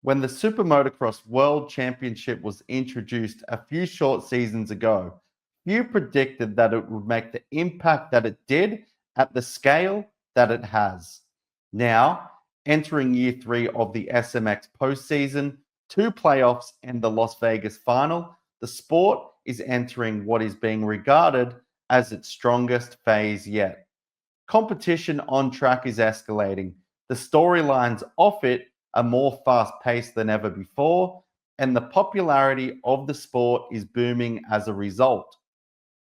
When the SuperMotocross World Championship was introduced a few short seasons ago, few predicted that it would make the impact that it did at the scale that it has. Now, entering year 3 of the zMAX postseason, 2 playoffs, and the Las Vegas final, the sport is entering what is being regarded as its strongest phase yet. Competition on track is escalating. The storylines off it are more fast-paced than ever before, and the popularity of the sport is booming as a result.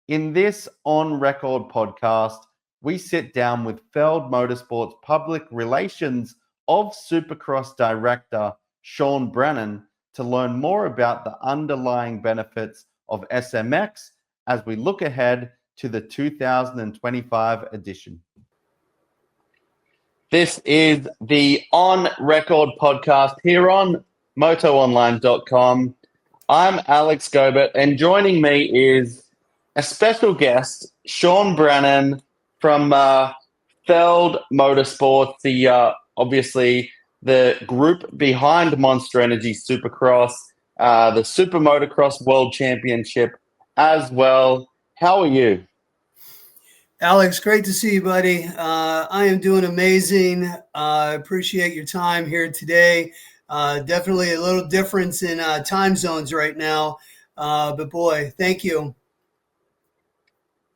In this on-record podcast, we sit down with Feld Motorsports Public Relations of Supercross Director Sean Brennen to learn more about the underlying benefits of zMAX as we look ahead to the 2025 edition. This is the On Record podcast here on MotoOnline.com. I'm Alex Gobert, and joining me is a special guest, Sean Brennen from Feld Motorsports, obviously the group behind Monster Energy Supercross, the SuperMotocross World Championship as well. How are you? Alex, great to see you, buddy. I am doing amazing. I appreciate your time here today. Definitely a little difference in time zones right now, but boy, thank you.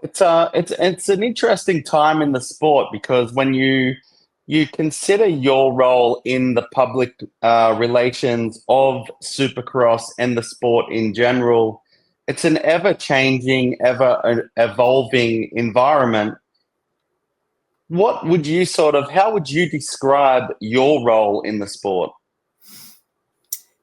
It's an interesting time in the sport because when you consider your role in the public relations of Supercross and the sport in general, it's an ever-changing, ever-evolving environment. How would you describe your role in the sport?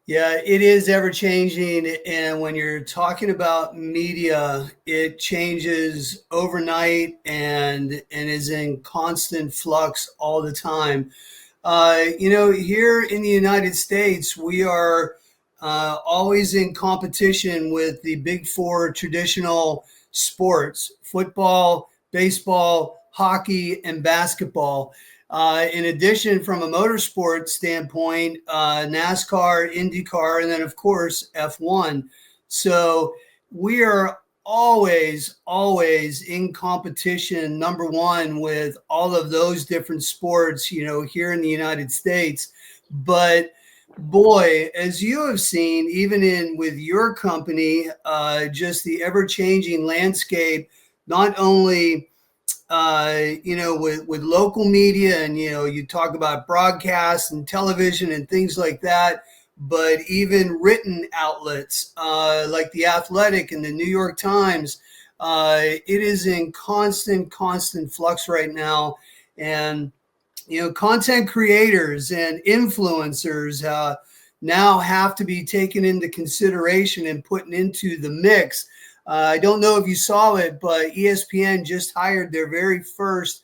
Yeah, it is ever-changing, and when you're talking about media, it changes overnight and is in constant flux all the time. Here in the United States, we are always in competition with the big 4 traditional sports: football, baseball, hockey, and basketball. In addition, from a motorsport standpoint, NASCAR, IndyCar, and then, of course, F1. So we are always in competition, number one, with all of those different sports, here in the United States. But boy, as you have seen, even with your company, just the ever-changing landscape, not only with local media and, you talk about broadcast and television and things like that, but even written outlets like The Athletic and the New York Times, it is in constant flux right now. And, content creators and influencers now have to be taken into consideration and put into the mix. I don't know if you saw it, but ESPN just hired their very first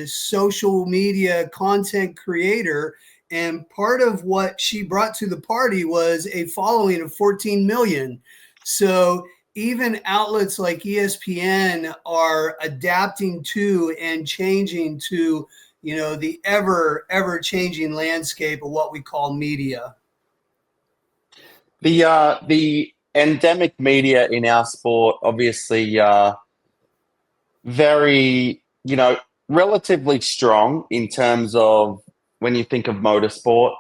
social media content creator. And part of what she brought to the party was a following of 14 million. So even outlets like ESPN are adapting to and changing to, the ever-changing landscape of what we call media. The endemic media in our sport, obviously, very, relatively strong in terms of when you think of motorsport,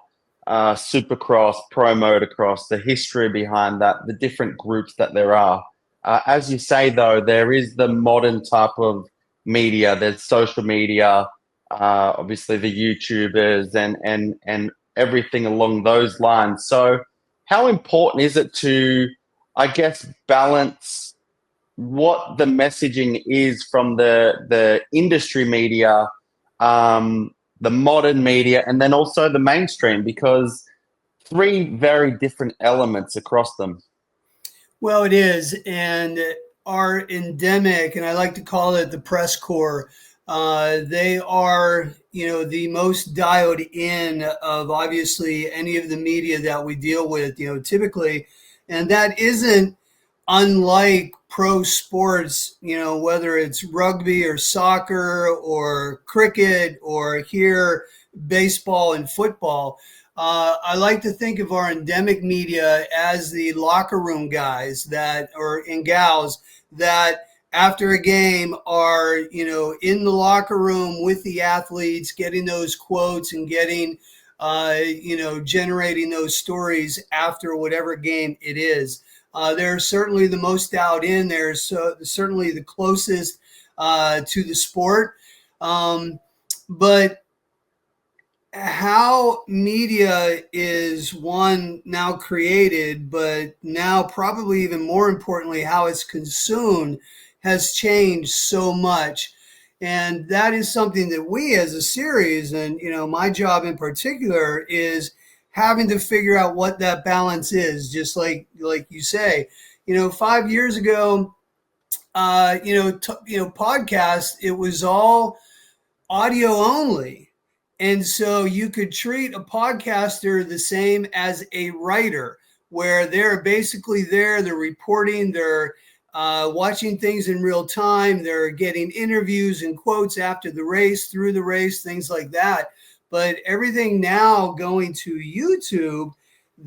Supercross, Pro Motocross, the history behind that, the different groups that there are. As you say, though, there is the modern type of media. There's social media, obviously the YouTubers and everything along those lines. So how important is it to, I guess, balance what the messaging is from the industry media, the modern media, and then also the mainstream, because 3 very different elements across them? Well, it is. And our endemic, and I like to call it the press corps, they are, the most dialed in of obviously any of the media that we deal with, typically. And that isn't unlike pro sports, whether it's rugby or soccer or cricket or here baseball and football. I like to think of our endemic media as the locker room guys and gals that after a game are, in the locker room with the athletes, getting those quotes and getting, generating those stories after whatever game it is. They're certainly the most out in. They're certainly the closest to the sport. But how media is now created, but now probably even more importantly, how it's consumed has changed so much. And that is something that we as a series, and my job in particular, is having to figure out what that balance is. Just like you say, 5 years ago, podcast, it was all audio only. And so you could treat a podcaster the same as a writer, where they're basically they're reporting, they're watching things in real time, they're getting interviews and quotes after the race, through the race, things like that. But everything now going to YouTube,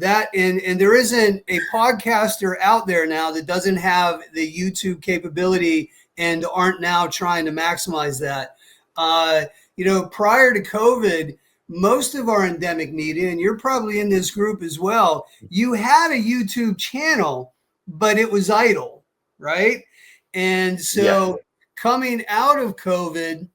and there isn't a podcaster out there now that doesn't have the YouTube capability and aren't now trying to maximize that. Prior to COVID, most of our endemic media, and you're probably in this group as well, you had a YouTube channel, but it was idle, right? And so coming out of COVID,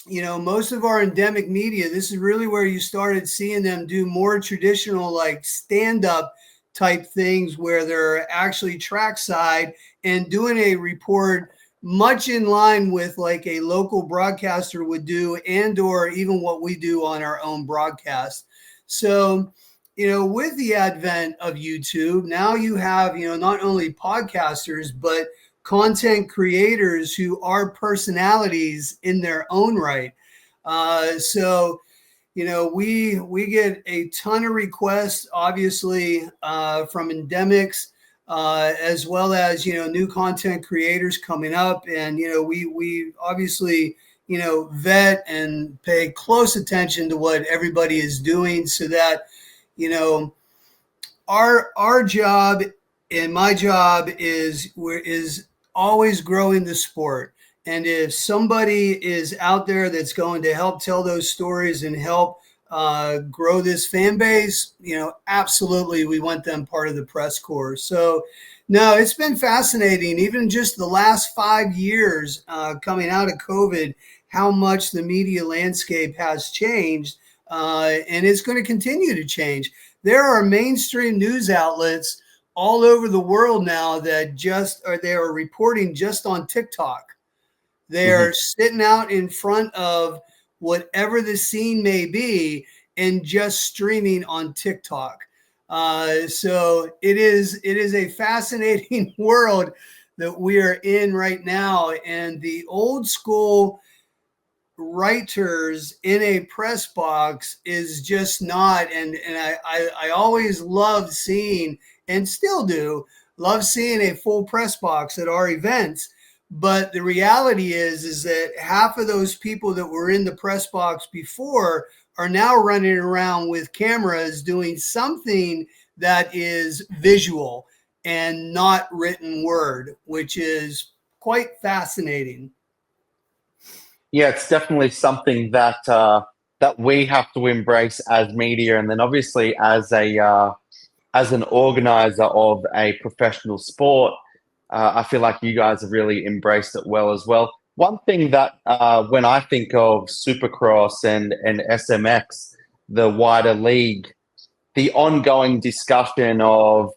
most of our endemic media, this is really where you started seeing them do more traditional, like stand-up type things where they're actually trackside and doing a report much in line with like a local broadcaster would do, and or even what we do on our own broadcast. So, with the advent of YouTube, now you have, not only podcasters, but content creators who are personalities in their own right. So, we get a ton of requests, obviously, from endemics, as well as, new content creators coming up. And, we obviously, vet and pay close attention to what everybody is doing so that, our job and my job is always growing the sport. And if somebody is out there that's going to help tell those stories and help grow this fan base, absolutely, we want them part of the press corps. So, no, it's been fascinating, even just the last 5 years coming out of COVID, how much the media landscape has changed, and it's going to continue to change. There are mainstream news outlets all over the world now that they are reporting just on TikTok. They're sitting out in front of whatever the scene may be and just streaming on TikTok. So it is a fascinating world that we are in right now. And the old school writers in a press box is just not. And I always loved seeing, and still do, love seeing a full press box at our events. But the reality is that half of those people that were in the press box before are now running around with cameras doing something that is visual and not written word, which is quite fascinating. Yeah, it's definitely something that that we have to embrace as media, and then obviously as an organizer of a professional sport. I feel like you guys have really embraced it well as well. One thing that when I think of Supercross and SMX, the wider league, the ongoing discussion of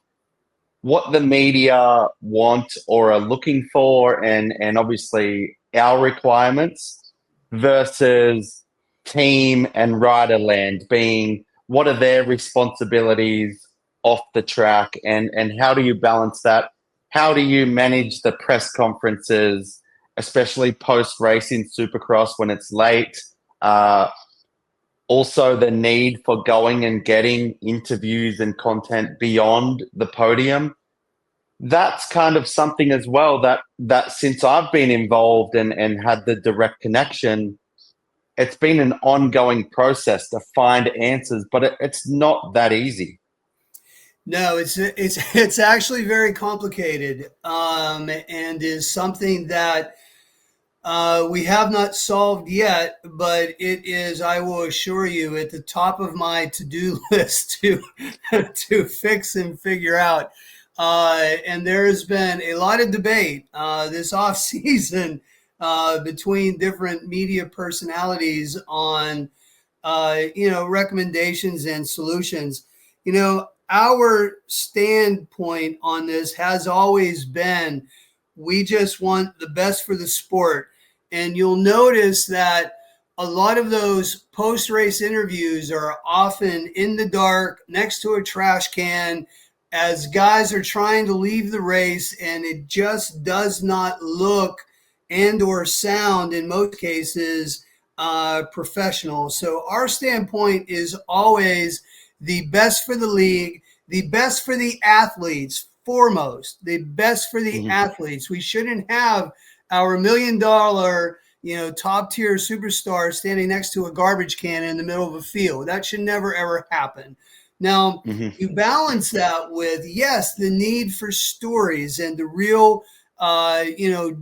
what the media want or are looking for, and obviously our requirements versus team and rider land being what are their responsibilities off the track, and how do you balance that? How do you manage the press conferences, especially post-race in Supercross when it's late? Also, the need for going and getting interviews and content beyond the podium. that's kind of something as well that since I've been involved and had the direct connection, it's been an ongoing process to find answers, but it's not that easy. No, it's actually very complicated, and is something that we have not solved yet, but it is, I will assure you, at the top of my to-do list to to fix and figure out. And there has been a lot of debate this off season between different media personalities on recommendations and solutions. Our standpoint on this has always been we just want the best for the sport. And you'll notice that a lot of those post-race interviews are often in the dark next to a trash can as guys are trying to leave the race, and it just does not look and or sound in most cases professional. So our standpoint is always the best for the league, the best for the athletes foremost, the best for the athletes. We shouldn't have our $1 million, top tier superstar standing next to a garbage can in the middle of a field. That should never, ever happen. Now, you balance that with, yes, the need for stories, and the real,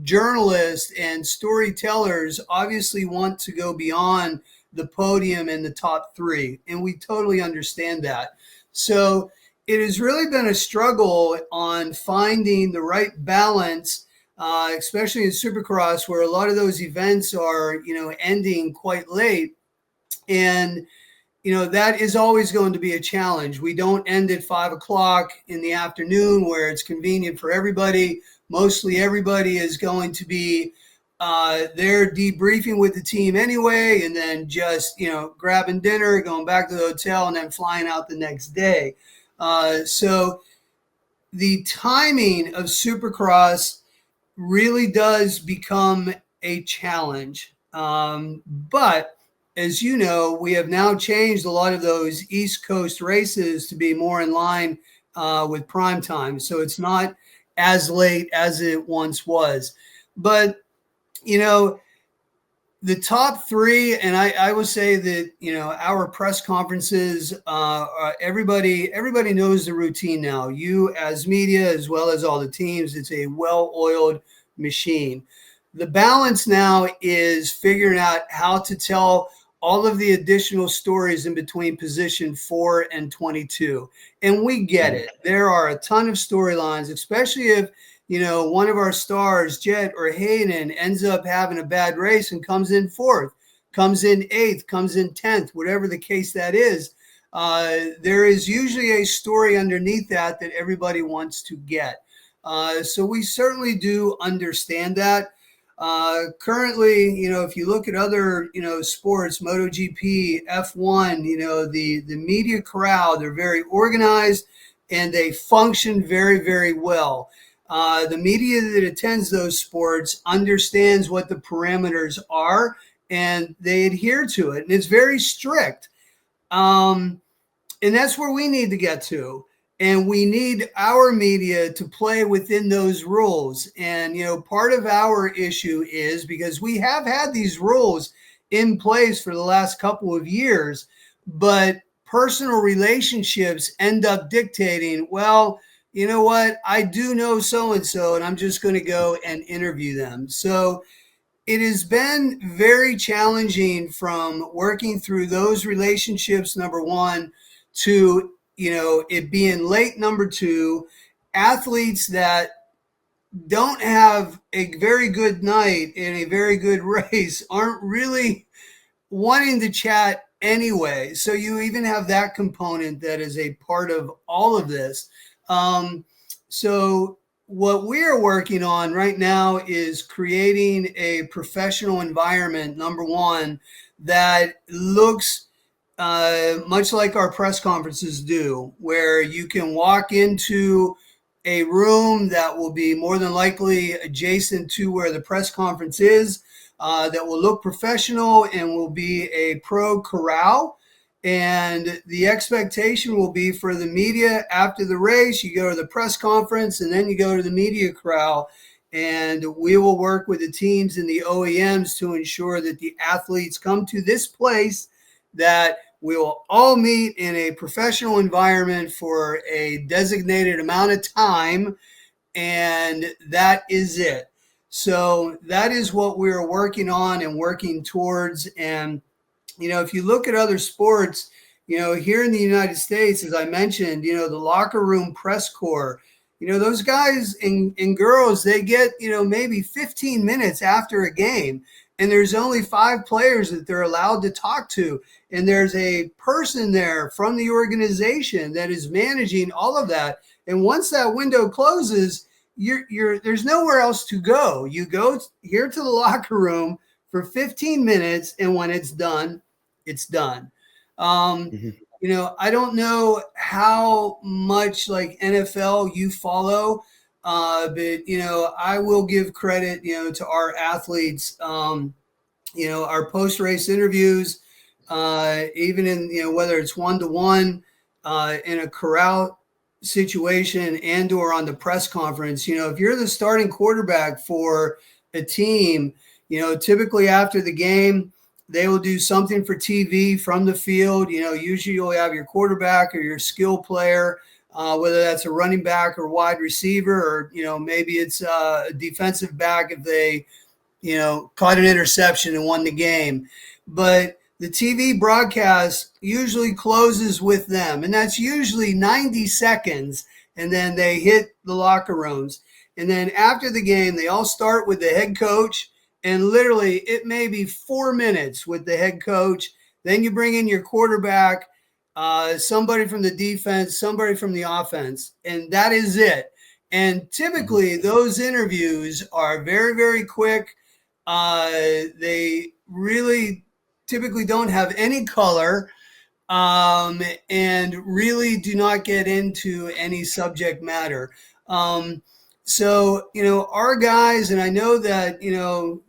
journalists and storytellers obviously want to go beyond the podium and the top three. And we totally understand that. So it has really been a struggle on finding the right balance, especially in Supercross, where a lot of those events are, ending quite late. And, that is always going to be a challenge. We don't end at 5 o'clock in the afternoon where it's convenient for everybody. Mostly everybody is going to be they're debriefing with the team anyway, and then just, grabbing dinner, going back to the hotel, and then flying out the next day. So the timing of Supercross really does become a challenge. But as you know, we have now changed a lot of those East Coast races to be more in line with prime time. So it's not as late as it once was. But the top three, and I would say that, our press conferences, everybody knows the routine now. You as media, as well as all the teams, it's a well-oiled machine. The balance now is figuring out how to tell all of the additional stories in between position 4 and 22. And we get it. There are a ton of storylines, especially if, one of our stars, Jet or Hayden, ends up having a bad race and comes in 4th, comes in 8th, comes in 10th, whatever the case that is. There is usually a story underneath that everybody wants to get. So we certainly do understand that. Currently, if you look at other, sports, MotoGP, F1, the media corral, they're very organized and they function very, very well. The media that attends those sports understands what the parameters are, and they adhere to it. And it's very strict. And that's where we need to get to. And we need our media to play within those rules. And, part of our issue is because we have had these rules in place for the last couple of years, but personal relationships end up dictating, well, you know what, I do know so-and-so, and I'm just going to go and interview them. So it has been very challenging from working through those relationships, number one, to it being late, number two, athletes that don't have a very good night in a very good race aren't really wanting to chat anyway. So you even have that component that is a part of all of this. So what we're working on right now is creating a professional environment, number one, that looks much like our press conferences do, where you can walk into a room that will be more than likely adjacent to where the press conference is, that will look professional and will be a pro corral. And the expectation will be for the media after the race, you go to the press conference and then you go to the media corral. And we will work with the teams and the OEMs to ensure that the athletes come to this place, that we will all meet in a professional environment for a designated amount of time. And that is it. So that is what we're working on and working towards. And if you look at other sports, here in the United States, as I mentioned, the locker room press corps, those guys and girls, they get, maybe 15 minutes after a game, and there's only 5 players that they're allowed to talk to. And there's a person there from the organization that is managing all of that. And once that window closes, there's nowhere else to go. You go here to the locker room for 15 minutes, and when it's done, it's done. I don't know how much like NFL you follow, but I will give credit, to our athletes. Our post-race interviews, even in whether it's one-to-one in a corral situation and or on the press conference. If you're the starting quarterback for a team, typically after the game, they will do something for TV from the field. Usually you'll have your quarterback or your skill player, whether that's a running back or wide receiver, or, maybe it's a defensive back if they, caught an interception and won the game. But the TV broadcast usually closes with them, and that's usually 90 seconds, and then they hit the locker rooms. And then after the game, they all start with the head coach, and literally it may be 4 minutes with the head coach. Then you bring in your quarterback, somebody from the defense, somebody from the offense, and that is it. And typically those interviews are very, very quick. They really typically don't have any color, and really do not get into any subject matter. So, our guys, and I know that,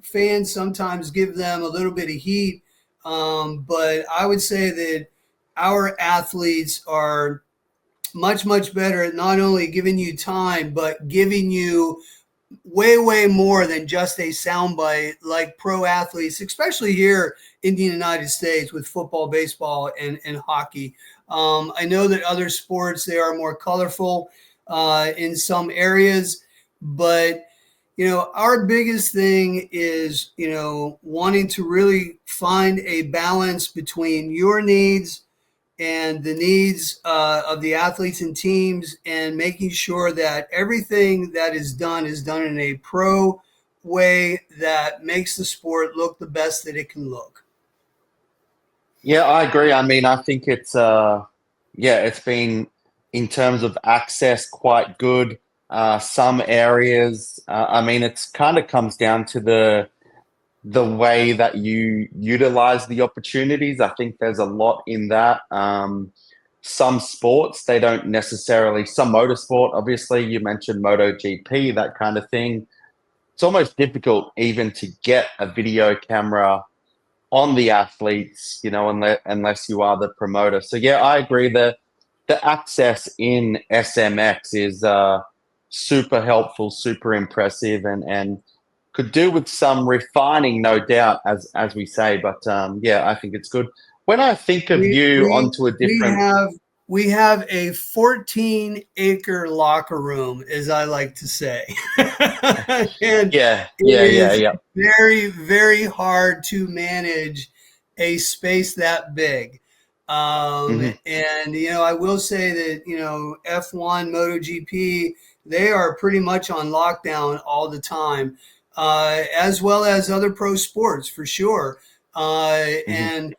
fans sometimes give them a little bit of heat, but I would say that our athletes are much, much better at not only giving you time, but giving you way, way more than just a soundbite like pro athletes, especially here in the United States with football, baseball, and hockey. I know that other sports, they are more colorful in some areas, but our biggest thing is, wanting to really find a balance between your needs and the needs of the athletes and teams, and making sure that everything that is done in a pro way that makes the sport look the best that it can look. Yeah, I agree. I mean, I think it's been, in terms of access, quite good. Some areas, I mean, it's kind of comes down to the way that you utilize the opportunities. I think there's a lot in that. Some sports, they don't necessarily, some motorsport, obviously, you mentioned MotoGP, that kind of thing. It's almost difficult even to get a video camera on the athletes, unless you are the promoter. So yeah, I agree that the access in zMAX is super helpful, super impressive, and could do with some refining, no doubt, as we say. But yeah, I think it's good. When I think of you onto a different, we have a 14-acre locker room, as I like to say. And yeah, it is very, very hard to manage a space that big. And, I will say that, F1, MotoGP, they are pretty much on lockdown all the time, as well as other pro sports for sure. And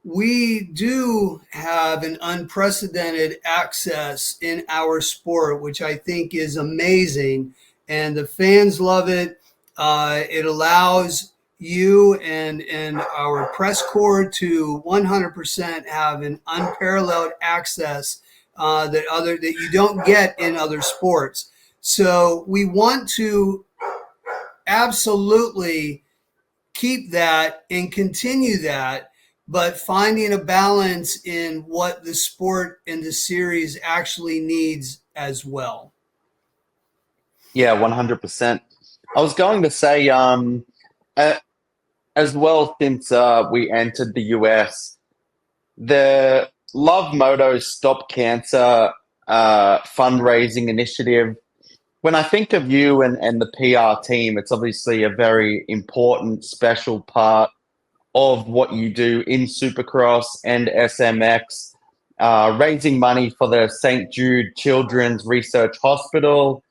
we do have an unprecedented access in our sport, which I think is amazing. And the fans love it. It allows you and our press corps to 100% have an unparalleled access that you don't get in other sports. So we want to absolutely keep that and continue that. but finding a balance in what the sport and the series actually needs as well. Yeah, 100%. I was going to say, as well, since we entered the US, the Love Moto Stop Cancer fundraising initiative. When I think of you and the PR team, it's obviously a very important, special part of what you do in Supercross and SMX, raising money for the St. Jude Children's Research Hospital.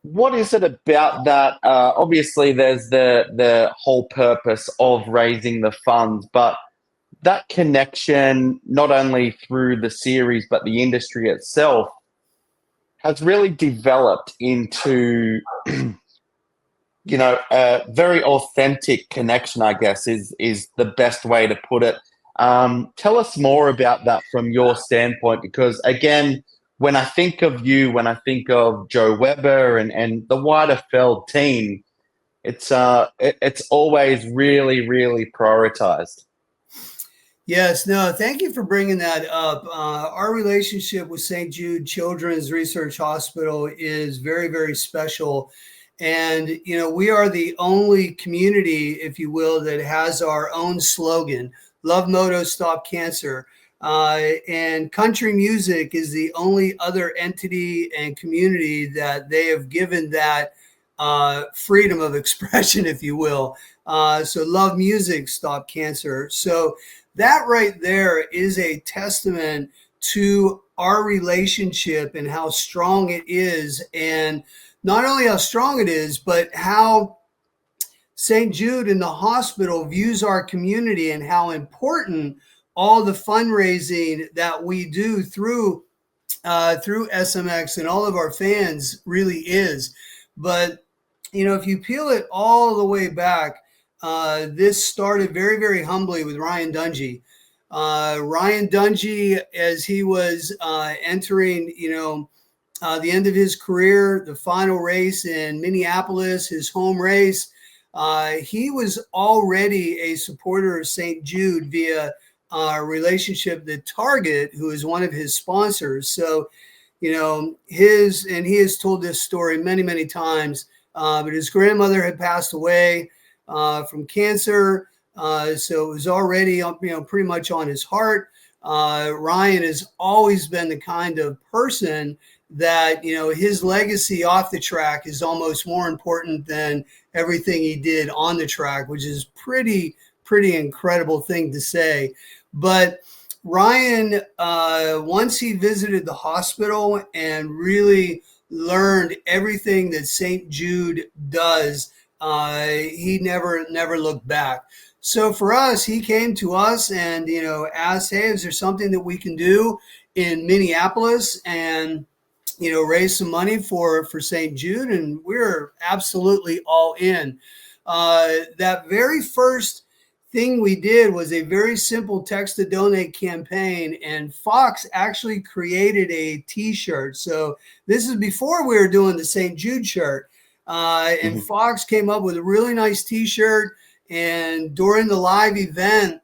What is it about that? Obviously, there's the whole purpose of raising the funds, but that connection, not only through the series but the industry itself, has really developed into a very authentic connection, I guess, is the best way to put it. Tell us more about that from your standpoint, because again, when I think of you, when I think of Joe Weber and the wider Feld team, it's always really, really prioritized. Yes, no, thank you for bringing that up. Our relationship with St. Jude Children's Research Hospital is very, very special. And, we are the only community, if you will, that has our own slogan, Love Moto, Stop Cancer. And country music is the only other entity and community that they have given that freedom of expression, if you will. So love music, stop cancer. So that right there is a testament to our relationship and how strong it is. And not only how strong it is, but how St. Jude and the hospital views our community and how important all the fundraising that we do through SMX and all of our fans really is. But, if you peel it all the way back, this started very, very humbly with Ryan Dungey. Ryan Dungey, as he was entering, the end of his career, the final race in Minneapolis, his home race, he was already a supporter of St. Jude via relationship that Target, who is one of his sponsors. So, he has told this story many, many times, but his grandmother had passed away from cancer. So it was already, pretty much on his heart. Ryan has always been the kind of person that, his legacy off the track is almost more important than everything he did on the track, which is pretty incredible thing to say. But Ryan, once he visited the hospital and really learned everything that St. Jude does, he never looked back. So for us, he came to us and, asked, hey, is there something that we can do in Minneapolis and, raise some money for St. Jude? And we're absolutely all in. That very first thing we did was a very simple text to donate campaign, and Fox actually created a t-shirt. So this is before we were doing the St. Jude shirt. And Fox came up with a really nice t-shirt. And during the live event,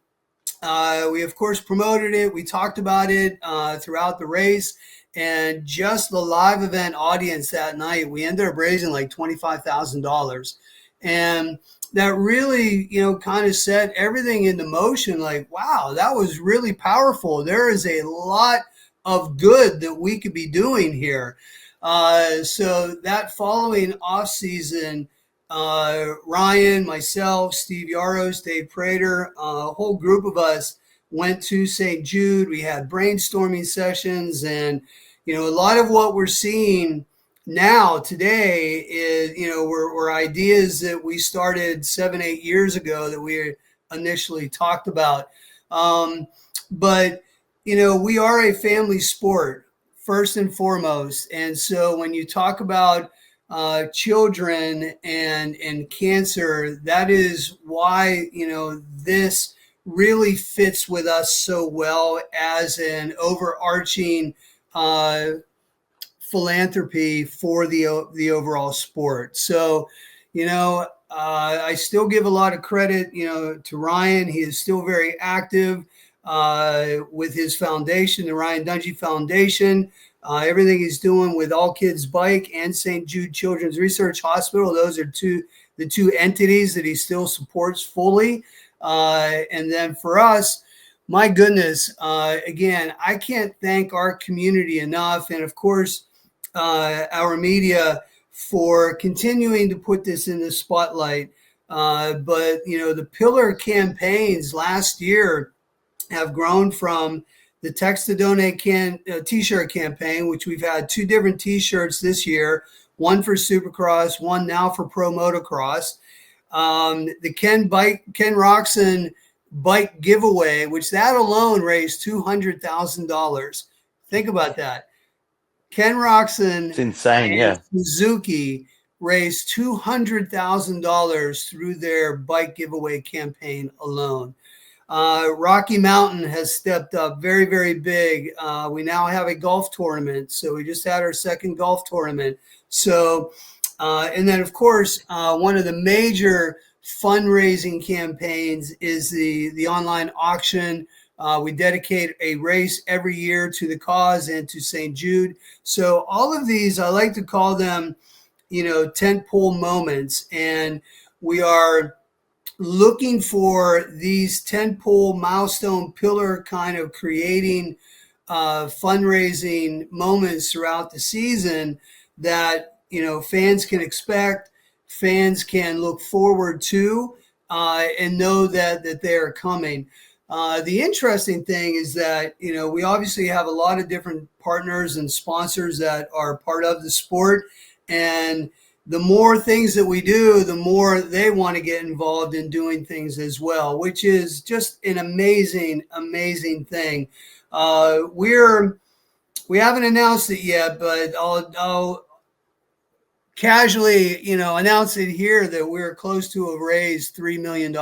we of course promoted it. We talked about it throughout the race, and just the live event audience that night, we ended up raising like $25,000. And that really, kind of set everything into motion. Like, wow, that was really powerful. There is a lot of good that we could be doing here. So that following off season, Ryan, myself, Steve Yaros, Dave Prater, a whole group of us went to St. Jude. We had brainstorming sessions, and, a lot of what we're seeing now today is, were ideas that we started 7-8 years ago that we initially talked about. But, we are a family sport first and foremost. And so when you talk about children and cancer, that is why, this really fits with us so well as an overarching philanthropy for the overall sport. So, I still give a lot of credit, to Ryan. He is still very active with his foundation, the Ryan Dungey Foundation. Everything he's doing with All Kids Bike and St. Jude Children's Research Hospital, those are the two entities that he still supports fully. And then for us, my goodness, again, I can't thank our community enough. And of course, our media for continuing to put this in the spotlight. But, the pillar campaigns last year have grown from the Text to Donate t-shirt campaign, which we've had 2 different t-shirts this year, one for Supercross, one now for Pro Motocross. The Ken Roxon bike giveaway, which that alone raised $200,000. Think about that. Ken Roxon, It's insane, and Suzuki raised $200,000 through their bike giveaway campaign alone. Rocky Mountain has stepped up very, very big. We now have a golf tournament. So we just had our second golf tournament. So, and then of course, one of the major fundraising campaigns is the online auction. We dedicate a race every year to the cause and to St. Jude. So all of these, I like to call them, tentpole moments. And we are looking for these tentpole milestone pillar kind of creating fundraising moments throughout the season that, fans can expect, fans can look forward to, and know that they're coming. The interesting thing is that, we obviously have a lot of different partners and sponsors that are part of the sport. And the more things that we do, the more they want to get involved in doing things as well, which is just an amazing, amazing thing. We haven't announced it yet, but I'll casually, announce it here that we're close to have raised $3 million.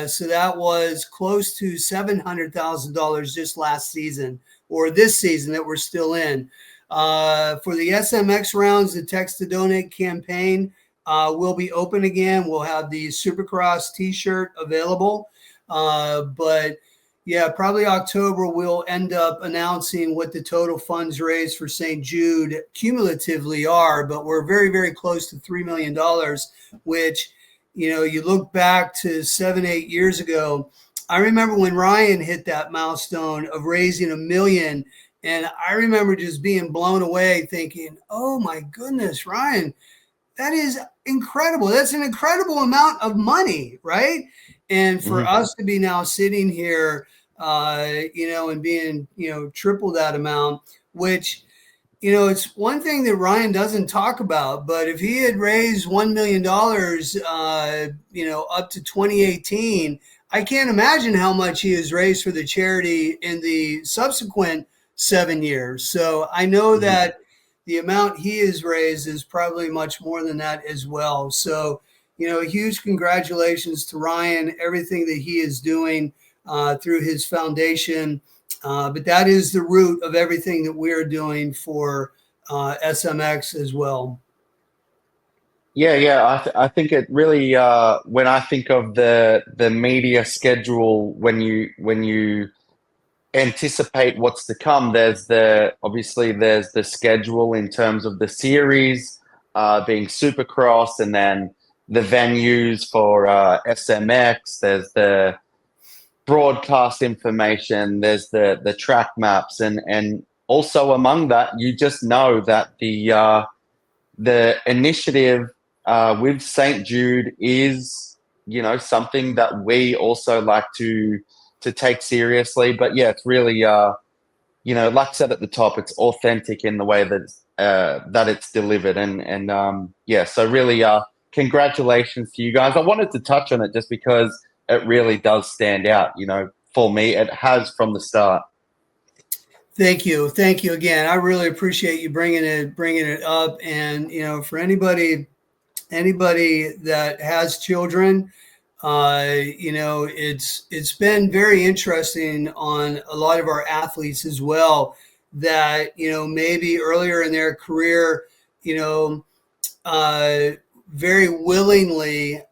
So that was close to $700,000 just last season, or this season that we're still in. For the zMAX rounds, the Text to Donate campaign will be open again. We'll have the Supercross t-shirt available. But yeah, probably October, we'll end up announcing what the total funds raised for St. Jude cumulatively are. But we're very, very close to $3 million, which, you look back to 7-8 years ago. I remember when Ryan hit that milestone of raising $1 million. And I remember just being blown away thinking, oh my goodness, Ryan, that is incredible. That's an incredible amount of money, right? And for us to be now sitting here, and being, triple that amount, which, it's one thing that Ryan doesn't talk about, but if he had raised $1 million, up to 2018, I can't imagine how much he has raised for the charity in the subsequent 7 years. So I know that the amount he has raised is probably much more than that as well. So, huge congratulations to Ryan, everything that he is doing through his foundation. But that is the root of everything that we're doing for zMAX as well. Yeah. I think it really, when I think of the media schedule, when you anticipate what's to come, there's the schedule in terms of the series being Supercross, and then the venues for zMAX. There's the broadcast information, there's the track maps, and also among that, you just know that the initiative with St. Jude is, something that we also like to take seriously. But yeah, it's really, like I said at the top, it's authentic in the way that it's delivered. And so really, congratulations to you guys. I wanted to touch on it just because it really does stand out, for me. It has from the start. Thank you again. I really appreciate you bringing it up. And for anybody that has children, it's been very interesting on a lot of our athletes as well, that maybe earlier in their career, very willingly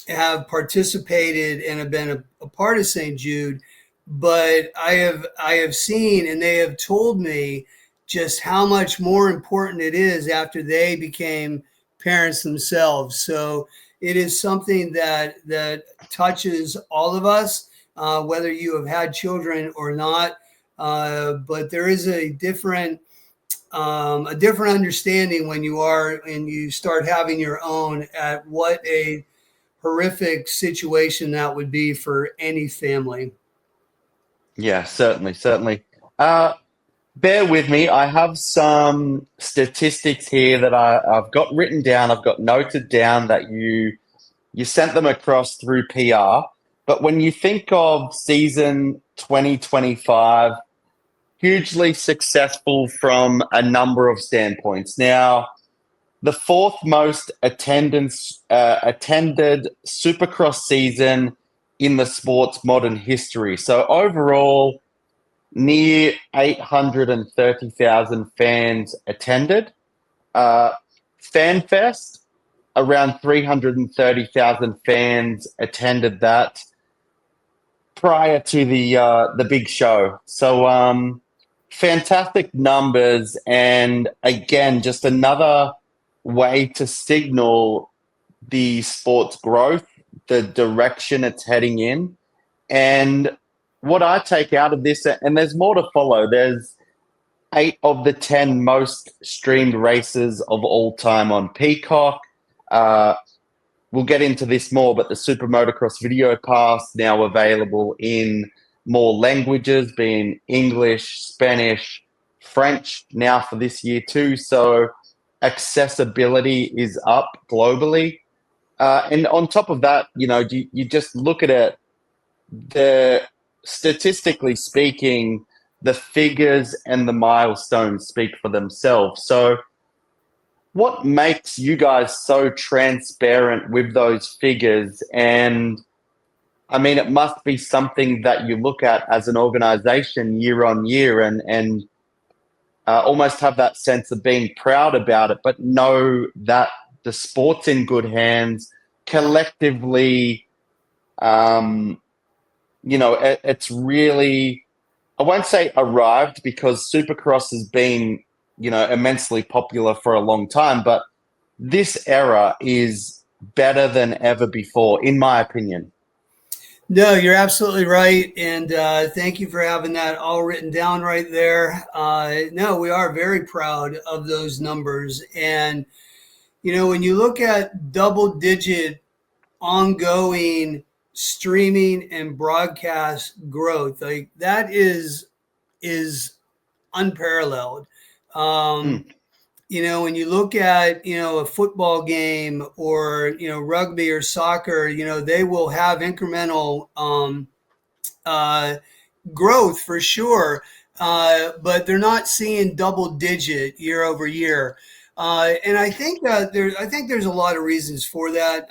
have participated and have been a part of St. Jude, but I have seen, and they have told me just how much more important it is after they became parents themselves. So it is something that touches all of us, whether you have had children or not. But there is a different understanding when you start having your own, at what a horrific situation that would be for any family. Yeah, certainly, certainly. Bear with me. I have some statistics here that I've got written down. I've got noted down that you sent them across through PR. But when you think of season 2025, hugely successful from a number of standpoints. Now, the fourth most attended Supercross season in the sport's modern history. So overall, near 830,000 fans attended. FanFest, around 330,000 fans attended that prior to the big show. So fantastic numbers, and again, just another way to signal the sport's growth, the direction it's heading in. And what I take out of this, and there's more to follow, there's 8 of the 10 most streamed races of all time on Peacock. We'll get into this more, but the Super Motocross Video Pass now available in more languages, being English, Spanish, French now for this year too. So accessibility is up globally. And on top of that, you just look at it, statistically speaking, the figures and the milestones speak for themselves. So what makes you guys so transparent with those figures? And I mean, it must be something that you look at as an organization year on year and almost have that sense of being proud about it, but know that the sport's in good hands collectively. It's really, I won't say arrived, because Supercross has been, immensely popular for a long time, but this era is better than ever before, in my opinion. No, you're absolutely right. And thank you for having that all written down right there. No, we are very proud of those numbers. And, when you look at double digit ongoing streaming and broadcast growth, like that is unparalleled. Mm. When you look at, a football game or, rugby or soccer, they will have incremental growth for sure, but they're not seeing double digit year over year. And I think that there's a lot of reasons for that.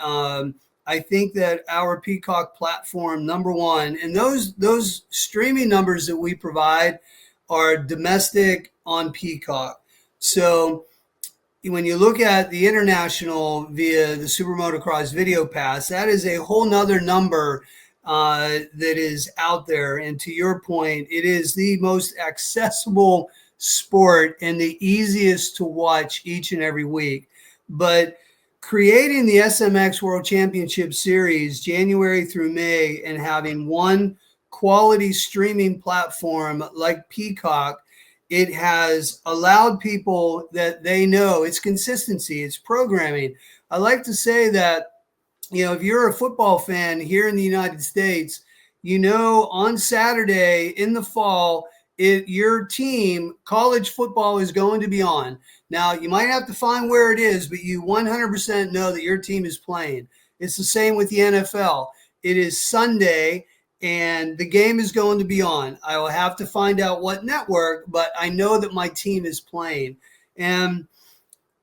I think that our Peacock platform, number one, and those streaming numbers that we provide are domestic on Peacock. So when you look at the international via the Super Motocross Video Pass, that is a whole nother number that is out there. And to your point, it is the most accessible sport and the easiest to watch each and every week. But creating the zMAX World Championship Series January through May and having one quality streaming platform like Peacock, it has allowed people that they know it's consistency, it's programming. I like to say that, if you're a football fan here in the United States, on Saturday in the fall, your team, college football, is going to be on. Now, you might have to find where it is, but you 100% know that your team is playing. It's the same with the NFL. It is Sunday, and the game is going to be on. I will have to find out what network, but I know that my team is playing. And,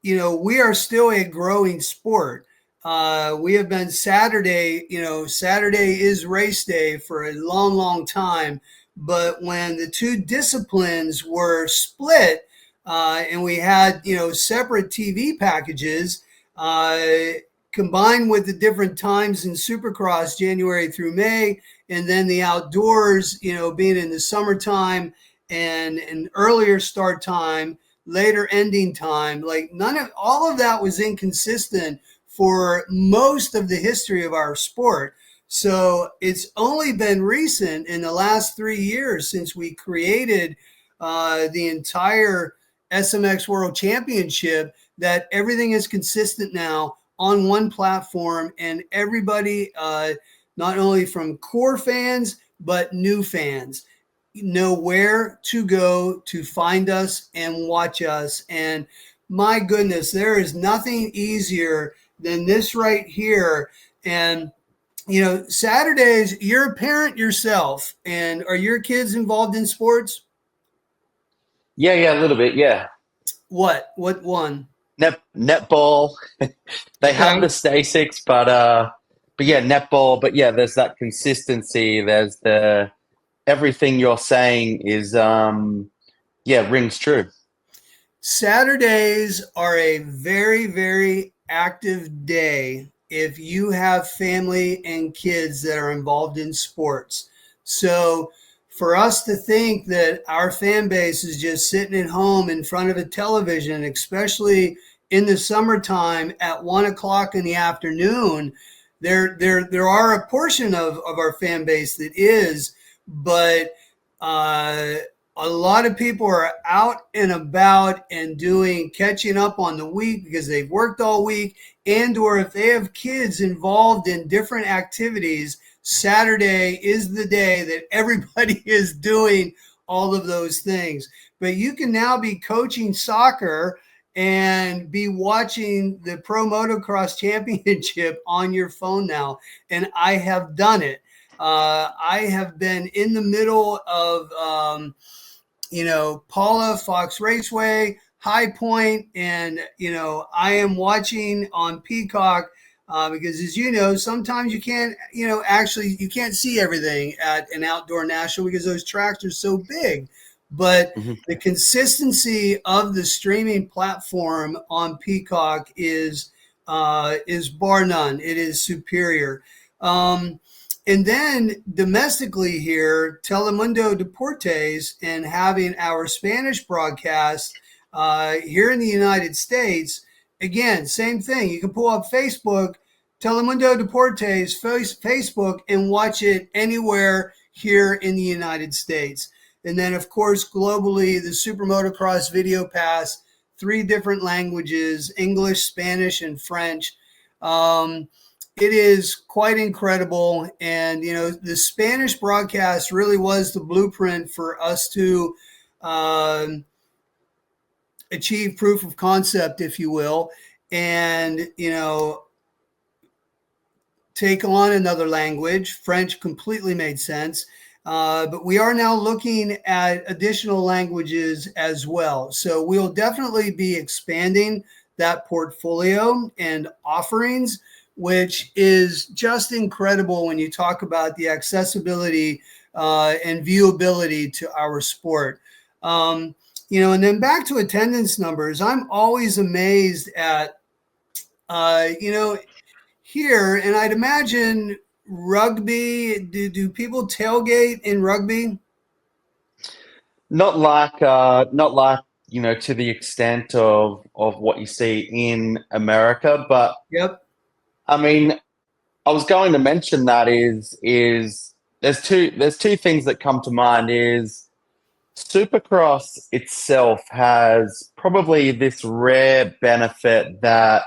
we are still a growing sport. We have been Saturday is race day for a long, long time. But when the two disciplines were split and we had, separate TV packages, uh, combined with the different times in Supercross, January through May, and then the outdoors, being in the summertime and an earlier start time, later ending time, like all of that was inconsistent for most of the history of our sport. So it's only been recent in the last 3 years since we created the entire SMX World Championship that everything is consistent now on one platform, and everybody, not only from core fans, but new fans, know where to go to find us and watch us. And my goodness, there is nothing easier than this right here. And Saturdays, you're a parent yourself, and are your kids involved in sports? Yeah, a little bit. Yeah, What one? netball. They have Okay. the Stasics, but yeah, netball. But yeah, there's that consistency. There's the everything you're saying is yeah, rings true. Saturdays are a very, very active day if you have family and kids that are involved in sports. So for us to think that our fan base is just sitting at home in front of a television, especially in the summertime at 1 o'clock in the afternoon, there are a portion of our fan base that is, but uh, a lot of people are out and about and catching up on the week because they've worked all week, and or if they have kids involved in different activities, Saturday is the day that everybody is doing all of those things. But you can now be coaching soccer and be watching the Pro Motocross Championship on your phone now. And I have done it. I have been in the middle of Paula, Fox Raceway, High Point, and, I am watching on Peacock because, as you know, sometimes you can't, actually you can't see everything at an outdoor national because those tracks are so big. But the consistency of the streaming platform on Peacock is bar none. It is superior. And then domestically here, Telemundo Deportes, and having our Spanish broadcast here in the United States, again, same thing. You can pull up Facebook, Telemundo Deportes, Facebook, and watch it anywhere here in the United States. And then, of course, globally, the SuperMotocross Video Pass, 3 different languages, English, Spanish, and French. It is quite incredible. And, the Spanish broadcast really was the blueprint for us to achieve proof of concept, if you will, and, take on another language. French completely made sense. But we are now looking at additional languages as well. So we'll definitely be expanding that portfolio and offerings, which is just incredible when you talk about the accessibility and viewability to our sport. And then back to attendance numbers, I'm always amazed at, here, and I'd imagine rugby, do people tailgate in rugby? Not like to the extent of what you see in America, but Yep. I mean, I was going to mention that is there's two things that come to mind. Is Supercross itself has probably this rare benefit that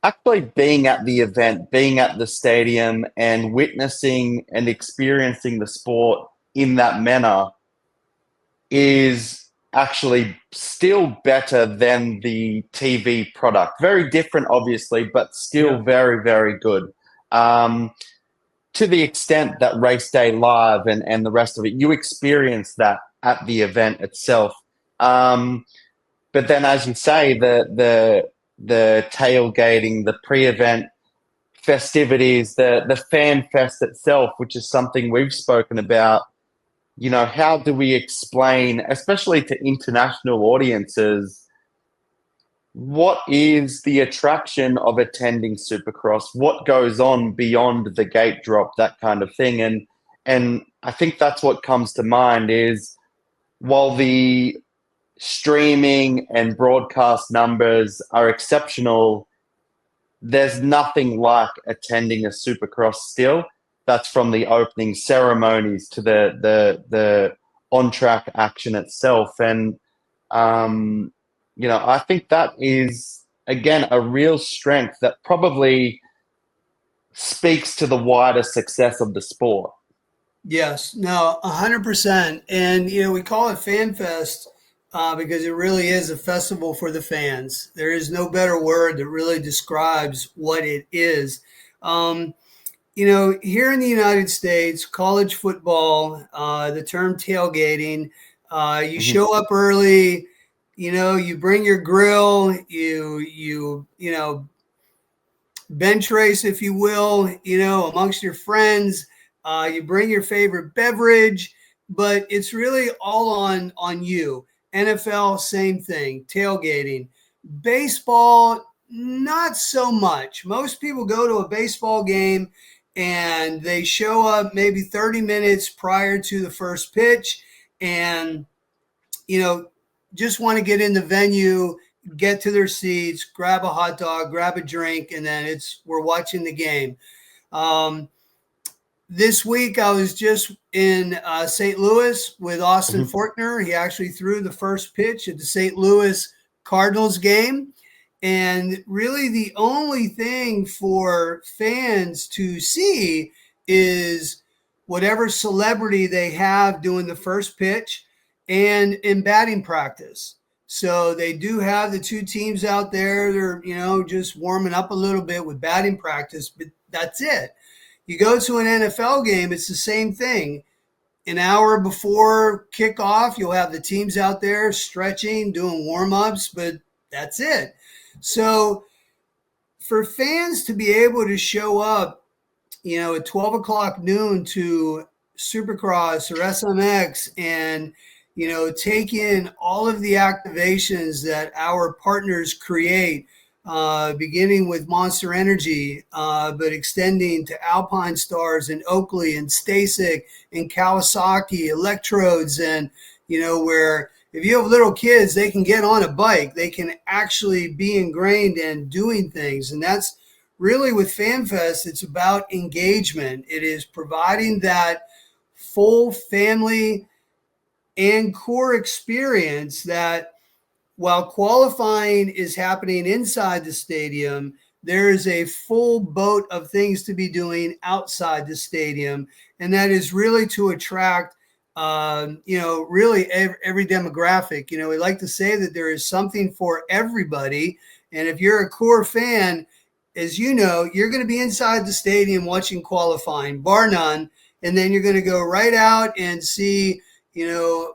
actually being at the event, being at the stadium, and witnessing and experiencing the sport in that manner is actually still better than the TV product. Very different, obviously, but still Yeah. very, very good. Um, to the extent that race day live and the rest of it, you experience that at the event itself. But then, as you say, the tailgating, the pre-event festivities, the fan fest itself, which is something we've spoken about. How do we explain, especially to international audiences, what is the attraction of attending Supercross? What goes on beyond the gate drop, that kind of thing? And I think that's what comes to mind is while the streaming and broadcast numbers are exceptional, there's nothing like attending a Supercross still. That's from the opening ceremonies to the on track action itself, and I think that is again a real strength that probably speaks to the wider success of the sport. Yes, no, 100%. And, we call it Fan Fest because it really is a festival for the fans. There is no better word that really describes what it is. Here in the United States, college football, the term tailgating, you show up early, you bring your grill, you bench race, if you will, amongst your friends. You bring your favorite beverage, but it's really all on you. NFL, same thing, tailgating. Baseball, not so much. Most people go to a baseball game and they show up maybe 30 minutes prior to the first pitch and, just want to get in the venue, get to their seats, grab a hot dog, grab a drink, and then we're watching the game. This week, I was just in St. Louis with Austin Forkner. He actually threw the first pitch at the St. Louis Cardinals game. And really the only thing for fans to see is whatever celebrity they have doing the first pitch and in batting practice. So they do have the two teams out there. They're, just warming up a little bit with batting practice, but that's it. You go to an NFL game, it's the same thing. An hour before kickoff, you'll have the teams out there stretching, doing warm-ups, but that's it. So for fans to be able to show up, at 12 o'clock noon to Supercross or SMX and, take in all of the activations that our partners create, beginning with Monster Energy, but extending to Alpine Stars and Oakley and Stasic and Kawasaki Electrodes, and, where if you have little kids, they can get on a bike. They can actually be ingrained in doing things. And that's really with FanFest, it's about engagement. It is providing that full family and core experience that while qualifying is happening inside the stadium, there is a full boat of things to be doing outside the stadium. And that is really to attract, really every demographic. We like to say that there is something for everybody. And if you're a core fan, as you know, you're going to be inside the stadium watching qualifying, bar none. And then you're going to go right out and see,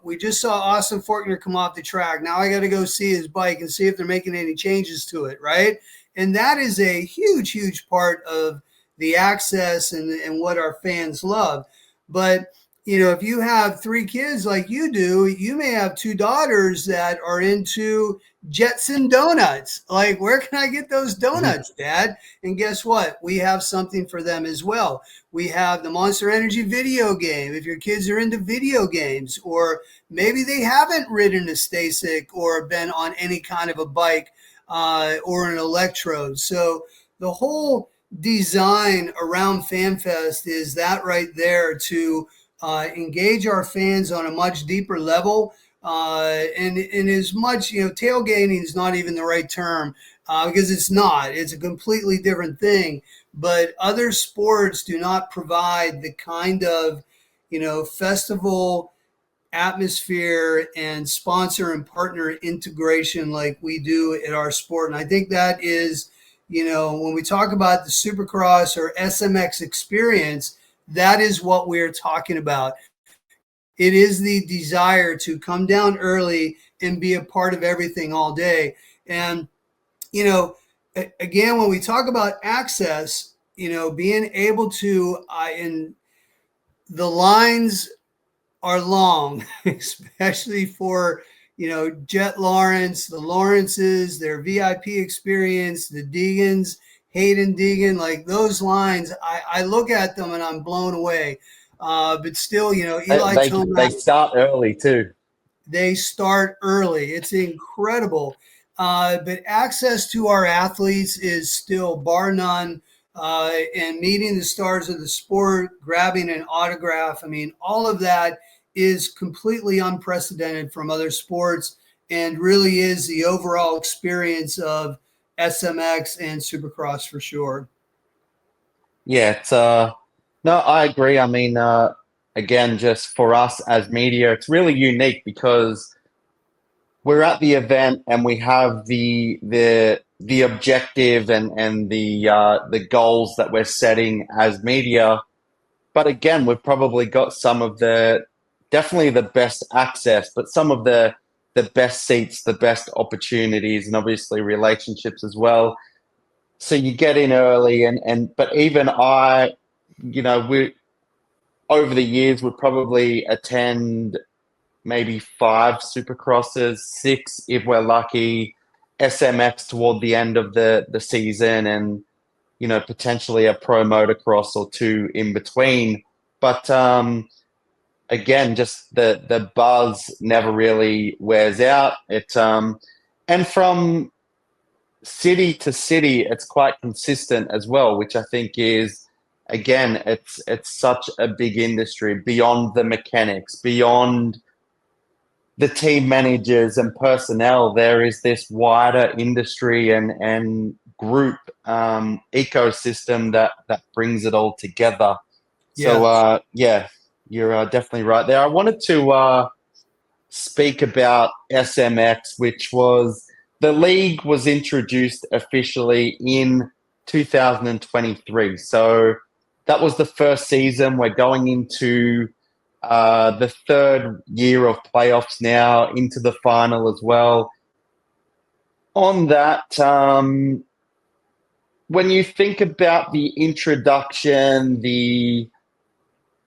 we just saw Austin Forkner come off the track. Now I got to go see his bike and see if they're making any changes to it, right? And that is a huge, huge part of the access and what our fans love. But, if you have 3 kids like you do, you may have 2 daughters that are into Jetson donuts. Like, where can I get those donuts, Dad? And guess what? We have something for them as well. We have the Monster Energy video game. If your kids are into video games, or maybe they haven't ridden a Stasic or been on any kind of a bike or an electrode. So the whole design around FanFest is that right there to engage our fans on a much deeper level. And as much, tailgating is not even the right term because it's not. It's a completely different thing. But other sports do not provide the kind of, festival atmosphere and sponsor and partner integration like we do at our sport. And I think that is, when we talk about the Supercross or SMX experience, that is what we're talking about. It is the desire to come down early and be a part of everything all day. And, again, when we talk about access, being able to, and the lines are long, especially for, Jet Lawrence, the Lawrences, their VIP experience, the Degans, Hayden Deegan, like those lines, I look at them and I'm blown away. But still, Eli They Tomac, start early too. they start early. It's incredible. But access to our athletes is still bar none. And meeting the stars of the sport, grabbing an autograph. I mean, all of that is completely unprecedented from other sports and really is the overall experience of SMX and Supercross for sure. Yeah, it's no, I agree. I mean, again, just for us as media, it's really unique because we're at the event and we have the objective and the goals that we're setting as media. But again, we've probably got some of definitely the best access, but some of the best seats, the best opportunities, and obviously relationships as well. So you get in early, but even we over the years would probably attend maybe 5 Supercrosses, 6 if we're lucky, SMX toward the end of the season, and potentially a pro motocross or 2 in between. But again, just the buzz never really wears out. And from city to city, it's quite consistent as well, which I think is, again, it's such a big industry beyond the mechanics, beyond the team managers and personnel. There is this wider industry and group ecosystem that brings it all together. So yeah, you're definitely right there. I wanted to speak about SMX, which was the league was introduced officially in 2023. So that was the first season. We're going into the 3rd year of playoffs now, into the final as well. On that, when you think about the introduction, the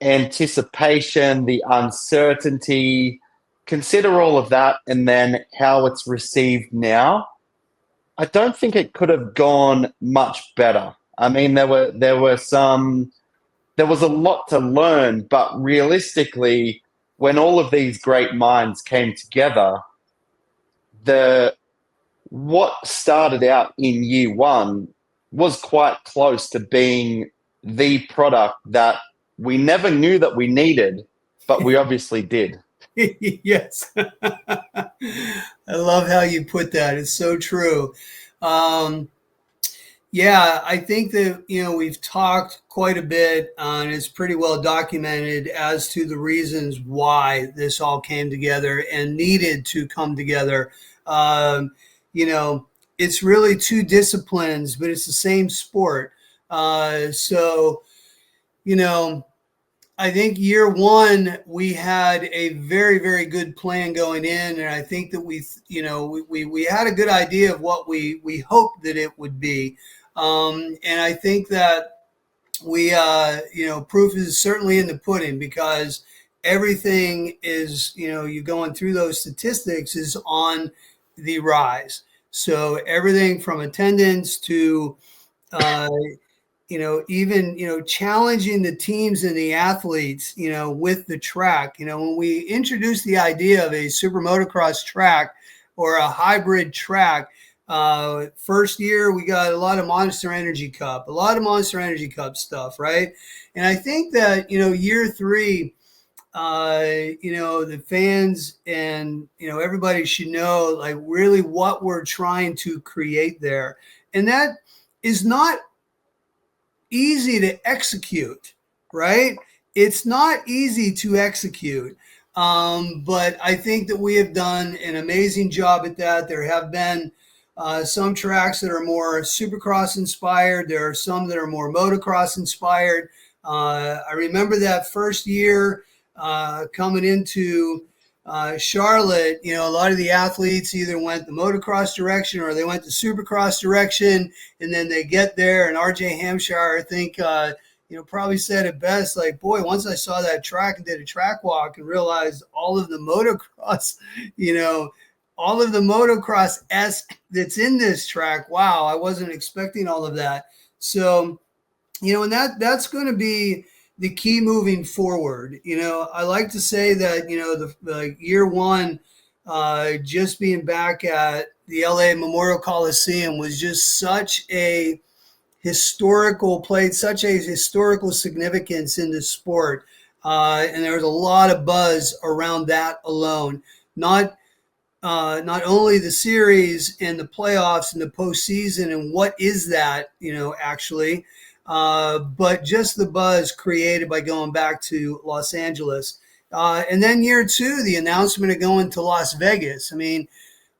anticipation, the uncertainty, consider all of that and then how it's received now, I don't think it could have gone much better. I mean, there was a lot to learn, but realistically, when all of these great minds came together, what started out in year 1 was quite close to being the product that we never knew that we needed, but we obviously did. Yes. I love how you put that. It's so true. Yeah, I think that, we've talked quite a bit, and it's pretty well documented as to the reasons why this all came together and needed to come together. It's really 2 disciplines, but it's the same sport. I think year 1, we had a very, very good plan going in. And I think that we had a good idea of what we hoped that it would be. And I think that we, proof is certainly in the pudding, because everything is, you going through those statistics is on the rise. So everything from attendance to, even, challenging the teams and the athletes, with the track. When we introduced the idea of a SuperMotocross track or a hybrid track, first year we got a lot of Monster Energy Cup stuff, right? And I think that, year 3, the fans and, everybody should know, like, really what we're trying to create there. And that is not easy to execute, right? It's not easy to execute. But I think that we have done an amazing job at that. There have been some tracks that are more Supercross inspired. There are some that are more motocross inspired. I remember that first year coming into Charlotte, a lot of the athletes either went the motocross direction or they went the Supercross direction, and then they get there, and RJ Hampshire, I think, probably said it best. Like, boy, once I saw that track and did a track walk and realized all of the motocross, all of the motocross that's in this track. Wow, I wasn't expecting all of that. So, and that's going to be the key moving forward. I like to say that, the year one, just being back at the LA Memorial Coliseum was just played such a historical significance in the sport. And there was a lot of buzz around that alone. Not only the series and the playoffs and the postseason and what is that, actually, but just the buzz created by going back to Los Angeles. And then year two, the announcement of going to Las Vegas. I mean,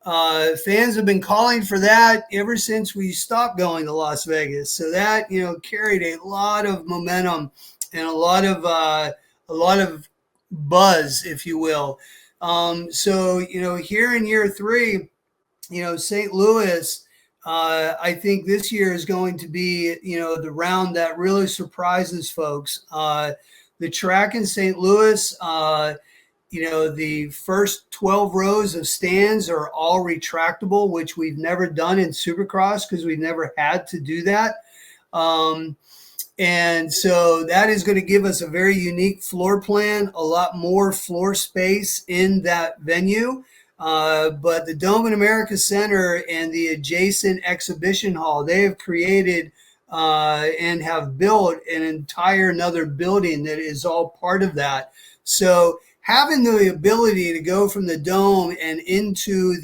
fans have been calling for that ever since we stopped going to Las Vegas. So that, carried a lot of momentum and a lot of buzz, if you will. So, here in year three, St. Louis, I think this year is going to be, the round that really surprises folks. The track in St. Louis, the first 12 rows of stands are all retractable, which we've never done in Supercross because we've never had to do that. And so that is going to give us a very unique floor plan, a lot more floor space in that venue. But the Dome in America Center and the adjacent exhibition hall, they have created and have built an entire another building that is all part of that. So having the ability to go from the Dome and into